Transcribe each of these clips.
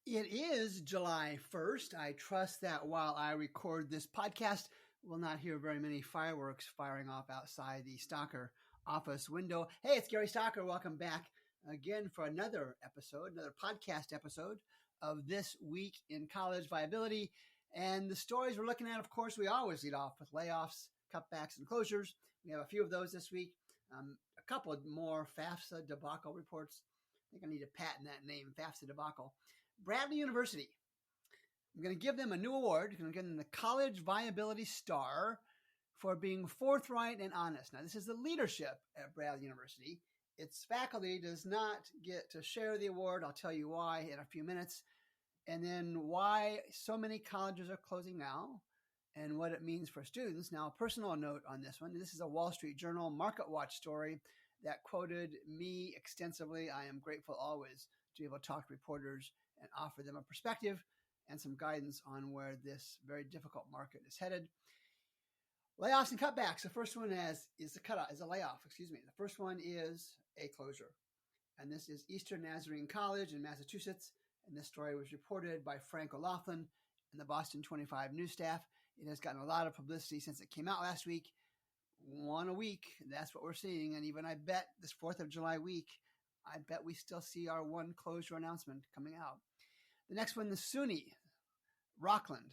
It is July 1st. I trust that while I record this podcast, we'll not hear very many fireworks firing off outside the Stalker office window. Hey, it's Gary Stalker. Welcome back again for another podcast episode of This Week in College Viability. And the stories we're looking at, of course, we always lead off with layoffs, cutbacks, and closures. We have a few of those this week. A couple more FAFSA Debacle reports. I think I need to patent that name, FAFSA Debacle. Bradley University. I'm going to give them a new award. I'm going to give them the College Viabilitystar for being forthright and honest. Now, this is the leadership at Bradley University. Its faculty does not get to share the award. I'll tell you why in a few minutes. And then why so many colleges are closing now and what it means for students. Now, a personal note on this one. This is a Wall Street Journal Marketwatch story that quoted me extensively. I am grateful always to be able to talk to reporters and offer them a perspective and some guidance on where this very difficult market is headed. Layoffs and cutbacks. The first one is a layoff. The first one is a closure. And this is Eastern Nazarene College in Massachusetts. And this story was reported by Frank O'Laughlin and the Boston 25 news staff. It has gotten a lot of publicity since it came out last week. One a week. That's what we're seeing. And even I bet this 4th of July week, I bet we still see our one closure announcement coming out. The next one, the SUNY, Rockland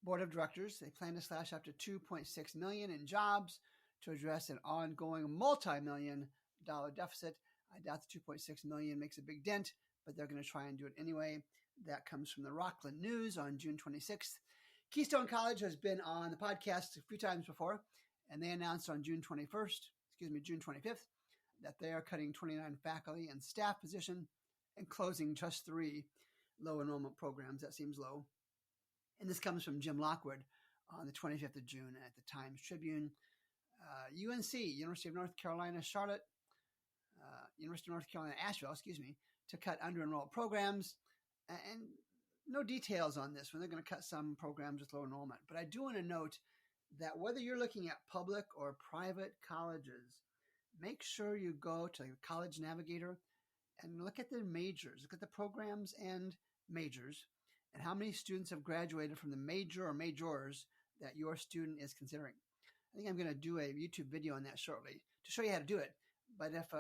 Board of Directors. They plan to slash up to $2.6 million in jobs to address an ongoing multi-million-dollar deficit. I doubt the $2.6 million makes a big dent, but they're going to try and do it anyway. That comes from the Rockland News on June 26th. Keystone College has been on the podcast a few times before, and they announced on June 25th, that they are cutting 29 faculty and staff position and closing just 3 low-enrollment programs. That seems low. And this comes from Jim Lockwood on the 25th of June at the Times Tribune. UNC, University of North Carolina, Charlotte, University of North Carolina, Asheville, to cut under-enrolled programs. And no details on this one. They're going to cut some programs with low enrollment. But I do want to note that whether you're looking at public or private colleges, make sure you go to the College Navigator and look at the majors. Look at the programs and majors and how many students have graduated from the major or majors that your student is considering. I think I'm going to do a YouTube video on that shortly to show you how to do it. But if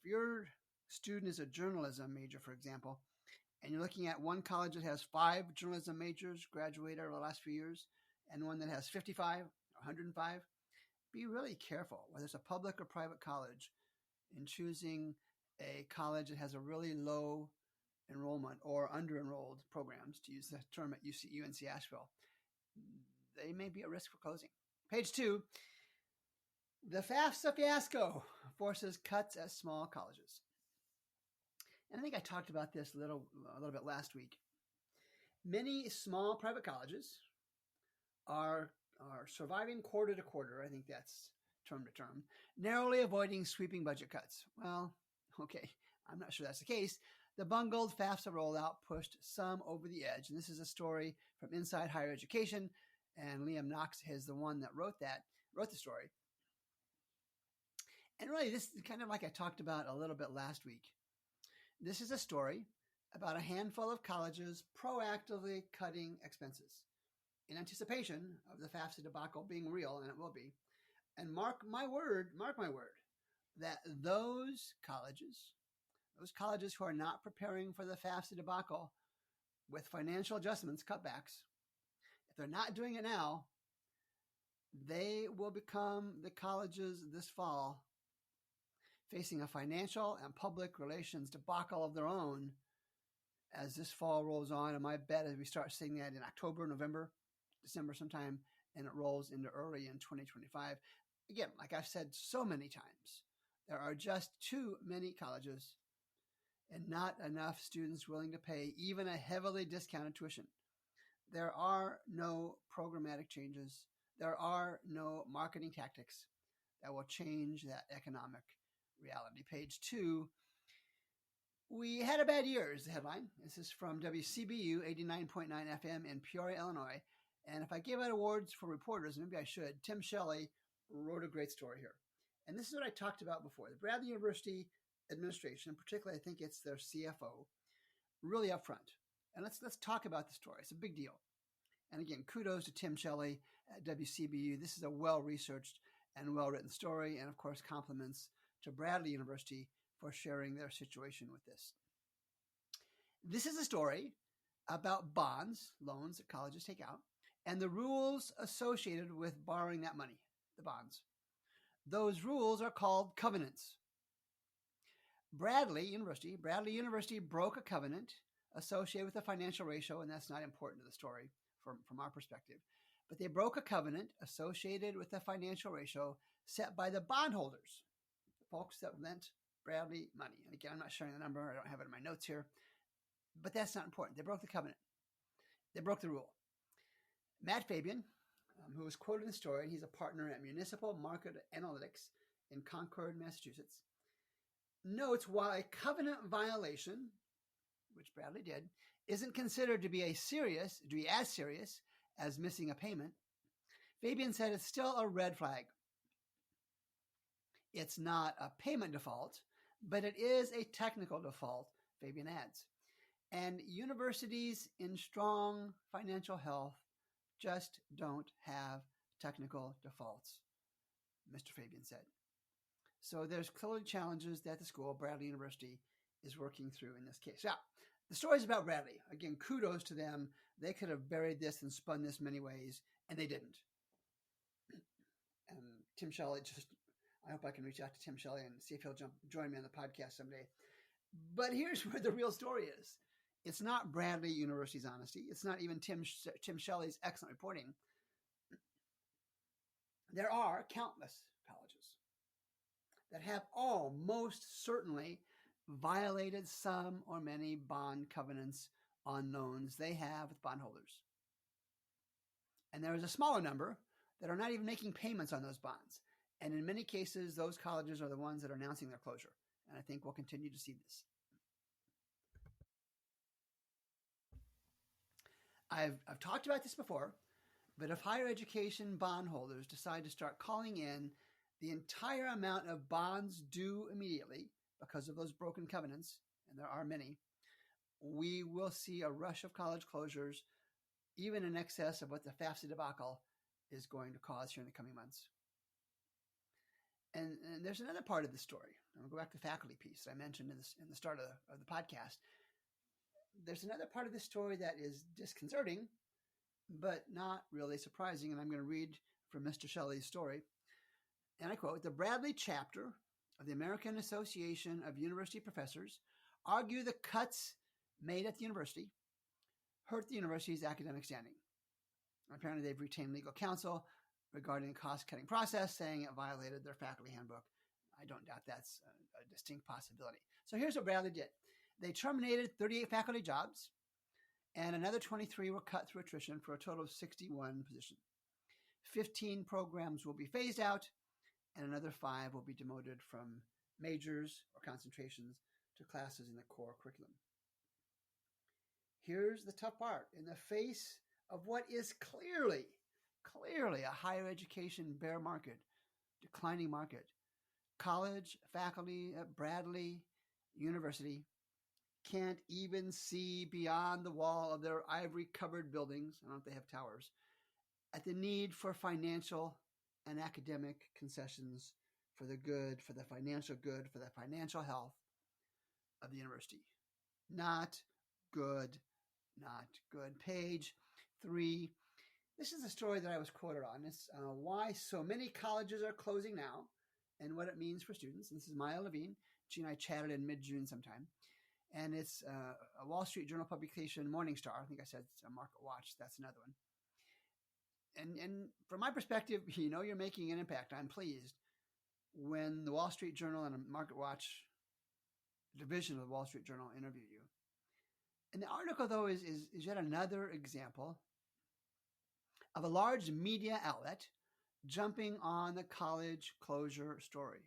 your student is a journalism major, for example, and you're looking at one college that has 5 journalism majors graduated over the last few years and one that has 55 or 105, be really careful, whether it's a public or private college, in choosing a college that has a really low enrollment or under-enrolled programs, to use the term at UNC Asheville. They may be at risk for closing. Page 2, the FAFSA Fiasco forces cuts at small colleges. And I think I talked about this a little bit last week. Many small private colleges are surviving quarter to quarter. I think that's term to term, narrowly avoiding sweeping budget cuts. Well, okay, I'm not sure that's the case. The bungled FAFSA rollout pushed some over the edge. And this is a story from Inside Higher Education. And Liam Knox is the one that wrote the story. And really, this is kind of like I talked about a little bit last week. This is a story about a handful of colleges proactively cutting expenses in anticipation of the FAFSA debacle being real, and it will be. And mark my word, that those colleges who are not preparing for the FAFSA debacle with financial adjustments, cutbacks, if they're not doing it now, they will become the colleges this fall facing a financial and public relations debacle of their own as this fall rolls on. And my bet is we start seeing that in October, November, December sometime, and it rolls into early in 2025. Again, like I've said so many times, there are just too many colleges and not enough students willing to pay even a heavily discounted tuition. There are no programmatic changes. There are no marketing tactics that will change that economic reality. Page 2, we had a bad year is the headline. This is from WCBU 89.9 FM in Peoria, Illinois. And if I give out awards for reporters, maybe I should. Tim Shelley wrote a great story here. And this is what I talked about before. The Bradley University administration, particularly I think it's their CFO, really upfront. And let's talk about the story. It's a big deal. And again, kudos to Tim Shelley at WCBU. This is a well-researched and well-written story. And of course, compliments to Bradley University for sharing their situation with this. This is a story about bonds, loans that colleges take out, and the rules associated with borrowing that money, the bonds. Those rules are called covenants. Bradley University broke a covenant associated with the financial ratio, and that's not important to the story from our perspective. But they broke a covenant associated with the financial ratio set by the bondholders, the folks that lent Bradley money. And again, I'm not sharing the number. I don't have it in my notes here. But that's not important. They broke the covenant. They broke the rule. Matt Fabian, who was quoted in the story, and he's a partner at Municipal Market Analytics in Concord, Massachusetts, notes while a covenant violation, which Bradley did, isn't considered to be as serious as missing a payment, Fabian said it's still a red flag. It's not a payment default, but it is a technical default, Fabian adds. And universities in strong financial health just don't have technical defaults, Mr. Fabian said. So there's clearly challenges that the school, Bradley University, is working through in this case. Now, the story's about Bradley. Again, kudos to them. They could have buried this and spun this many ways, and they didn't. And Tim Shelley, I hope I can reach out to Tim Shelley and see if he'll join me on the podcast someday. But here's where the real story is. It's not Bradley University's honesty. It's not even Tim Shelley's excellent reporting. There are countless colleges that have all most certainly violated some or many bond covenants on loans they have with bondholders. And there is a smaller number that are not even making payments on those bonds. And in many cases, those colleges are the ones that are announcing their closure. And I think we'll continue to see this. I've talked about this before, but if higher education bondholders decide to start calling in the entire amount of bonds due immediately because of those broken covenants, and there are many, we will see a rush of college closures, even in excess of what the FAFSA debacle is going to cause here in the coming months. And there's another part of the story. I'm going to go back to the faculty piece I mentioned in the start of the podcast. There's another part of the story that is disconcerting, but not really surprising. And I'm going to read from Mr. Shelley's story. And I quote, "The Bradley chapter of the American Association of University Professors argue the cuts made at the university hurt the university's academic standing. Apparently, they've retained legal counsel regarding the cost-cutting process, saying it violated their faculty handbook. I don't doubt that's a distinct possibility. So here's what Bradley did. They terminated 38 faculty jobs, and another 23 were cut through attrition for a total of 61 positions. 15 programs will be phased out, and another 5 will be demoted from majors or concentrations to classes in the core curriculum. Here's the tough part. In the face of what is clearly a higher education bear market, declining market, college faculty at Bradley University can't even see beyond the wall of their ivory-covered buildings, I don't know if they have towers, at the need for financial and academic concessions for the financial health of the university. Not good. Page 3. This is a story that I was quoted on. It's why so many colleges are closing now and what it means for students. And this is Maya Levine. She and I chatted in mid-June sometime. And it's a Wall Street Journal publication, Morningstar. I think I said it's a Marketwatch. That's another one. And from my perspective, you're making an impact. I'm pleased when the Wall Street Journal and a Marketwatch division of the Wall Street Journal interview you. And the article, though, is yet another example of a large media outlet jumping on the college closure story.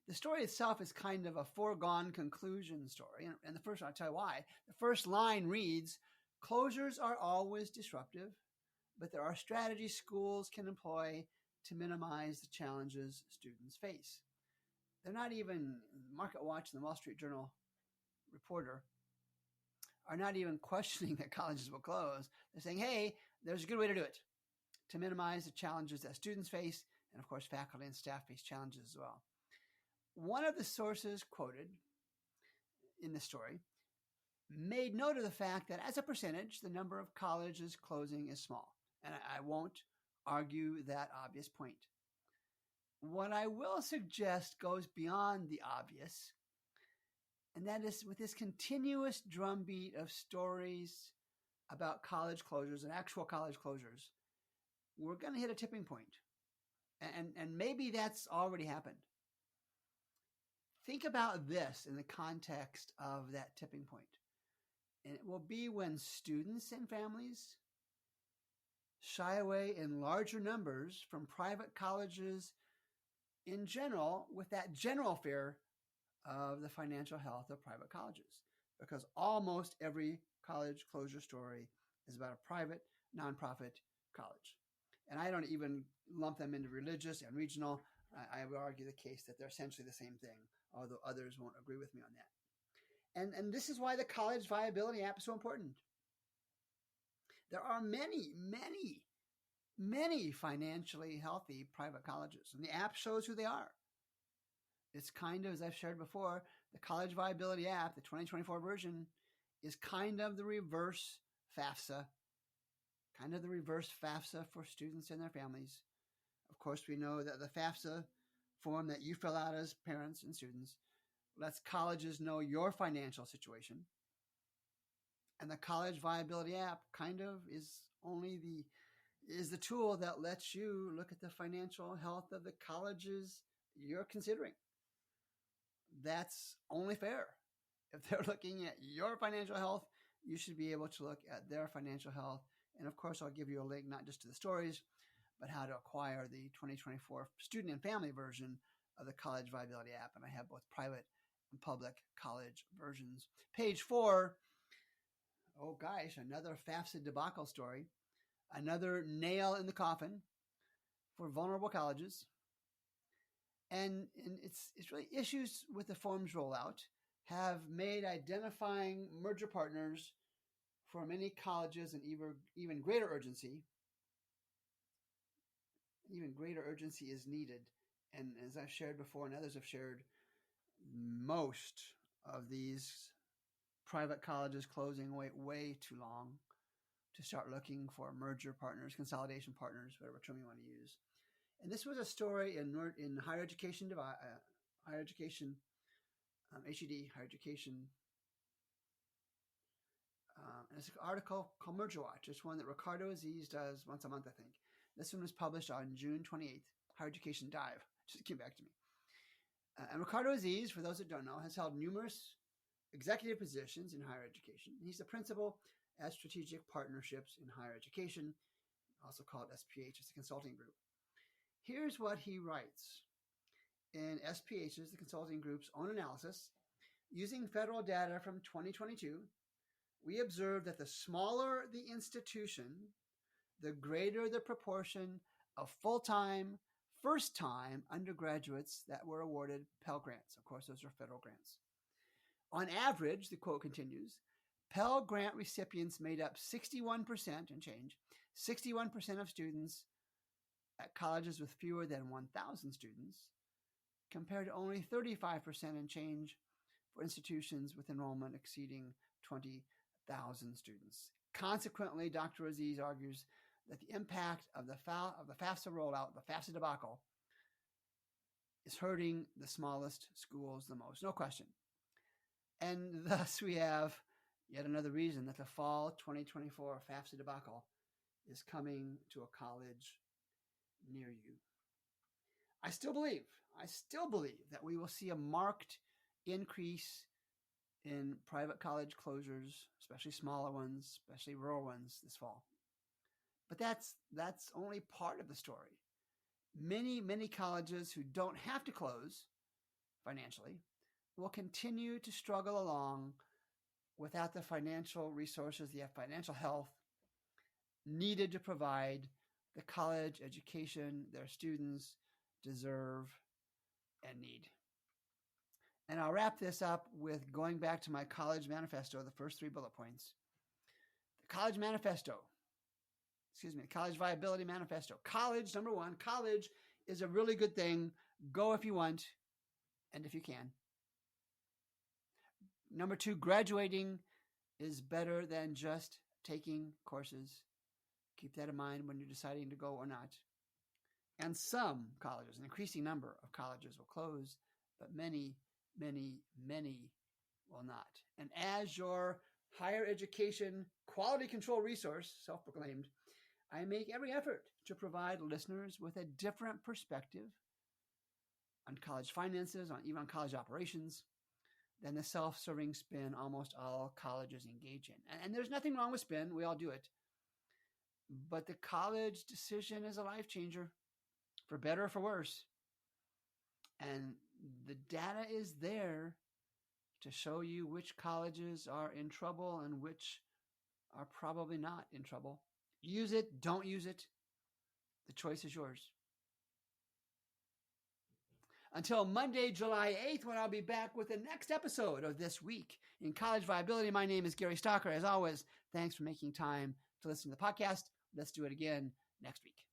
The story itself is kind of a foregone conclusion story. And I'll tell you why. The first line reads, "Closures are always disruptive, but there are strategies schools can employ to minimize the challenges students face." They're not even Marketwatch and the Wall Street Journal reporter are not even questioning that colleges will close. They're saying, hey, there's a good way to do it to minimize the challenges that students face. And of course, faculty and staff face challenges as well. One of the sources quoted in the story made note of the fact that as a percentage, the number of colleges closing is small. And I won't argue that obvious point. What I will suggest goes beyond the obvious, and that is with this continuous drumbeat of stories about college closures and actual college closures, we're going to hit a tipping point. And maybe that's already happened. Think about this in the context of that tipping point. And it will be when students and families shy away in larger numbers from private colleges in general, with that general fear of the financial health of private colleges. Because almost every college closure story is about a private, nonprofit college. And I don't even lump them into religious and regional. I would argue the case that they're essentially the same thing, although others won't agree with me on that. And this is why the College Viability app is so important. There are many financially healthy private colleges, and the app shows who they are. It's kind of, as I've shared before, the College Viability app, the 2024 version, is kind of the reverse FAFSA, for students and their families. Of course, we know that the FAFSA form that you fill out as parents and students lets colleges know your financial situation. And the College Viability app kind of is the tool that lets you look at the financial health of the colleges you're considering. That's only fair. If they're looking at your financial health, you should be able to look at their financial health. And of course, I'll give you a link not just to the stories, but how to acquire the 2024 student and family version of the College Viability app. And I have both private and public college versions. Page 4. Oh gosh, another FAFSA debacle story. Another nail in the coffin for vulnerable colleges. And it's really issues with the form's rollout have made identifying merger partners for many colleges an even greater urgency. Even greater urgency is needed. And as I've shared before and others have shared, most of these private colleges closing wait way too long to start looking for merger partners, consolidation partners, whatever term you want to use. And this was a story in higher education, HED, higher education. And it's an article called Marketwatch. It's one that Ricardo Aziz does once a month, I think. This one was published on June 28th. Higher Education Dive just came back to me. And Ricardo Aziz, for those that don't know, has held numerous executive positions in higher education. He's the principal at Strategic Partnerships in Higher Education, also called SPH. It's a consulting group. Here's what he writes. In SPH's, the consulting group's own analysis, using federal data from 2022, we observed that the smaller the institution, the greater the proportion of full-time, first-time undergraduates that were awarded Pell Grants. Of course, those are federal grants. On average, the quote continues, Pell Grant recipients made up 61% and change, 61% of students at colleges with fewer than 1,000 students, compared to only 35% and change for institutions with enrollment exceeding 20,000 students. Consequently, Dr. Aziz argues that the impact of the FAFSA rollout, the FAFSA debacle, is hurting the smallest schools the most, no question. And thus we have yet another reason that the fall 2024 FAFSA debacle is coming to a college near you. I still believe that we will see a marked increase in private college closures, especially smaller ones, especially rural ones this fall. But that's only part of the story. Many colleges who don't have to close financially will continue to struggle along without the financial resources, the financial health needed to provide the college education their students deserve and need. And I'll wrap this up with going back to my college manifesto, the first 3 bullet points. The college College Viability Manifesto. College, number 1, college is a really good thing. Go if you want and if you can. Number 2, graduating is better than just taking courses. Keep that in mind when you're deciding to go or not. And some colleges, an increasing number of colleges will close, but many, many, many will not. And as your higher education quality control resource, self-proclaimed, I make every effort to provide listeners with a different perspective on college finances, even on college operations, than the self-serving spin almost all colleges engage in. And there's nothing wrong with spin. We all do it. But the college decision is a life changer, for better or for worse. And the data is there to show you which colleges are in trouble and which are probably not in trouble. Use it, don't use it. The choice is yours. Until Monday, July 8th, when I'll be back with the next episode of This Week in College Viability. My name is Gary Stocker. As always, thanks for making time to listen to the podcast. Let's do it again next week.